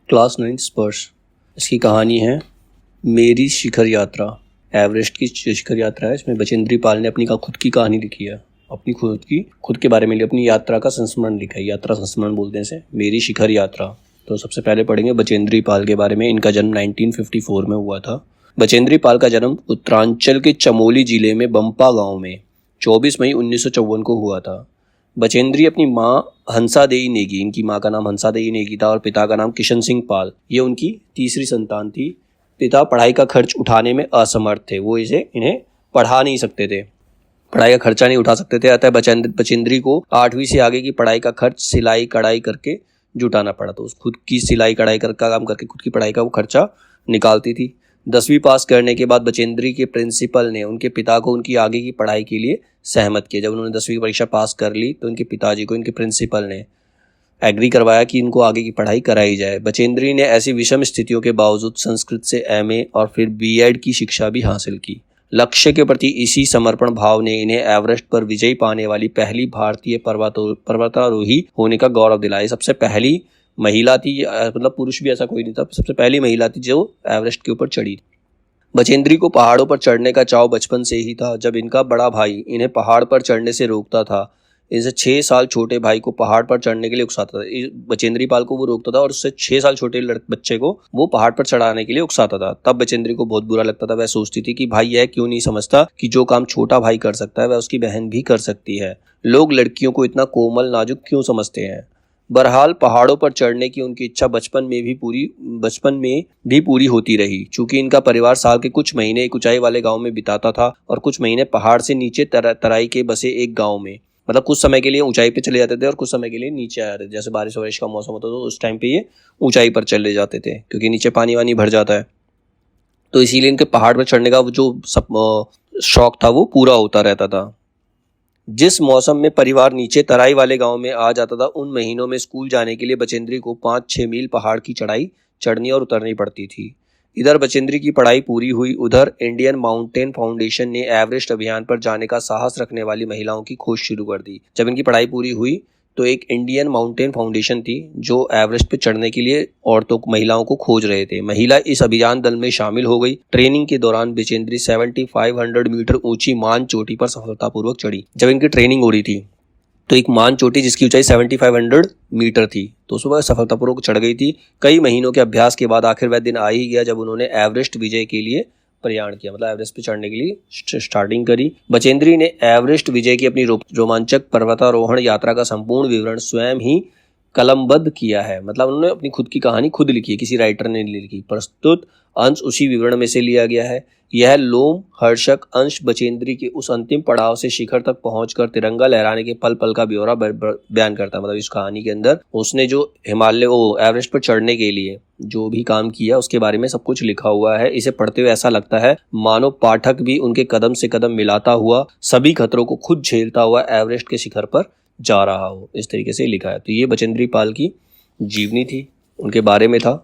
Class 9 स्पर्श। इसकी कहानी है मेरी शिखर यात्रा। एवरेस्ट की शिखर यात्रा है। इसमें बचेंद्री पाल ने अपनी खुद की कहानी लिखी है, अपनी खुद के बारे में अपनी यात्रा का संस्मरण लिखा है। यात्रा संस्मरण बोलते हैं इसे, मेरी शिखर यात्रा। तो सबसे पहले पढ़ेंगे बचेंद्री पाल के बारे में। इनका जन्म 1954 में हुआ था। बचेंद्री पाल का जन्म उत्तरांचल के चमोली जिले में बंपा गांव में 24 मई 1954 को हुआ था। बचेंद्री अपनी माँ हंसादेई नेगी, इनकी माँ का नाम हंसादेई नेगी था और पिता का नाम किशन सिंह पाल, ये उनकी तीसरी संतान थी। पिता पढ़ाई का खर्च उठाने में असमर्थ थे, वो इन्हें पढ़ा नहीं सकते थे, पढ़ाई का खर्चा नहीं उठा सकते थे। अतः बचेंद्री को 8वीं से आगे की पढ़ाई का खर्च सिलाई कढ़ाई करके जुटाना पड़ा। तो खुद की सिलाई कढ़ाई का काम करके खुद की पढ़ाई का वो खर्चा निकालती थी। 10वीं पास करने के बाद बचेंद्री के प्रिंसिपल ने उनके पिता को उनकी आगे की पढ़ाई के लिए सहमत किया। जब उन्होंने 10वीं की परीक्षा पास कर ली तो उनके पिताजी को इनके प्रिंसिपल ने एग्री करवाया कि इनको आगे की पढ़ाई कराई जाए। बचेंद्री ने ऐसी विषम स्थितियों के बावजूद संस्कृत से MA और फिर B.Ed की शिक्षा भी हासिल की। लक्ष्य के प्रति इसी समर्पण भाव ने इन्हें एवरेस्ट पर विजय पाने वाली पहली भारतीय पर्वतारोही होने का गौरव दिलाया। सबसे पहली महिला थी, मतलब पुरुष भी ऐसा कोई नहीं था, सबसे पहली महिला थी जो एवरेस्ट के ऊपर चढ़ी। बचेंद्री को पहाड़ों पर चढ़ने का चाव बचपन से ही था। जब इनका बड़ा भाई इन्हें पहाड़ पर चढ़ने से रोकता था, इनसे 6 साल छोटे भाई को पहाड़ पर चढ़ने के लिए उकसाता था। बचेंद्री पाल को वो रोकता था और उससे 6 साल छोटे बच्चे को वो पहाड़ पर चढ़ाने के लिए उकसाता था। तब बचेंद्री को बहुत बुरा लगता था। वह सोचती थी कि भाई यह क्यों नहीं समझता कि जो काम छोटा भाई कर सकता है वह उसकी बहन भी कर सकती है। लोग लड़कियों को इतना कोमल नाजुक क्यों समझते हैं। बहरहाल पहाड़ों पर चढ़ने की उनकी इच्छा बचपन में भी पूरी होती रही। चूंकि इनका परिवार साल के कुछ महीने एक ऊंचाई वाले गांव में बिताता था और कुछ महीने पहाड़ से नीचे तराई के बसे एक गांव में, मतलब कुछ समय के लिए ऊंचाई पे चले जाते थे और कुछ समय के लिए नीचे आ रहे थे। जैसे बारिश वारिश का मौसम होता था तो उस टाइम पे ये ऊंचाई पर चले जाते थे क्योंकि नीचे पानी वानी भर जाता है। तो इसीलिए इनके पहाड़ पर चढ़ने का जो शौक था वो पूरा होता रहता था। जिस मौसम में परिवार नीचे तराई वाले गांव में आ जाता था, उन महीनों में स्कूल जाने के लिए बचेंद्री को 5-6 मील पहाड़ की चढ़ाई चढ़नी और उतरनी पड़ती थी। इधर बचेंद्री की पढ़ाई पूरी हुई, उधर इंडियन माउंटेन फाउंडेशन ने एवरेस्ट अभियान पर जाने का साहस रखने वाली महिलाओं की खोज शुरू कर दी। जब इनकी पढ़ाई पूरी हुई तो एक इंडियन माउंटेन फाउंडेशन थी जो एवरेस्ट पे चढ़ने के लिए महिलाओं को खोज रहे थे। महिला इस अभियान दल में शामिल हो गई। ट्रेनिंग के दौरान बचेंद्री 7500 मीटर ऊंची मान चोटी पर सफलतापूर्वक चढ़ी। जब इनकी ट्रेनिंग हो रही थी तो एक मान चोटी जिसकी ऊंचाई 7500 मीटर थी तो उस पर सफलतापूर्वक चढ़ गई थी। कई महीनों के अभ्यास के बाद आखिर वह दिन आ ही गया जब उन्होंने एवरेस्ट विजय के लिए प्रयाण किया, मतलब एवरेस्ट पे चढ़ने के लिए स्टार्टिंग करी। बचेंद्री ने एवरेस्ट विजय की अपनी रोमांचक पर्वतारोहण यात्रा का संपूर्ण विवरण स्वयं ही कलमबद्ध किया है। मतलब उन्होंने अपनी खुद की कहानी खुद लिखी है, किसी राइटर ने नहीं लिखी। प्रस्तुत अंश उसी विवरण में से लिया गया है। यह लोम हर्षक अंश बचेंद्री के उस अंतिम पड़ाव से शिखर तक पहुंचकर तिरंगा लहराने के पल पल का ब्यौरा बयान करता है। मतलब इस कहानी के अंदर उसने जो एवरेस्ट पर चढ़ने के लिए जो भी काम किया उसके बारे में सब कुछ लिखा हुआ है। इसे पढ़ते हुए ऐसा लगता है मानो पाठक भी उनके कदम से कदम मिलाता हुआ सभी खतरों को खुद झेलता हुआ एवरेस्ट के शिखर पर जा रहा हो। इस तरीके से लिखा है। तो ये बचेंद्री पाल की जीवनी थी, उनके बारे में था।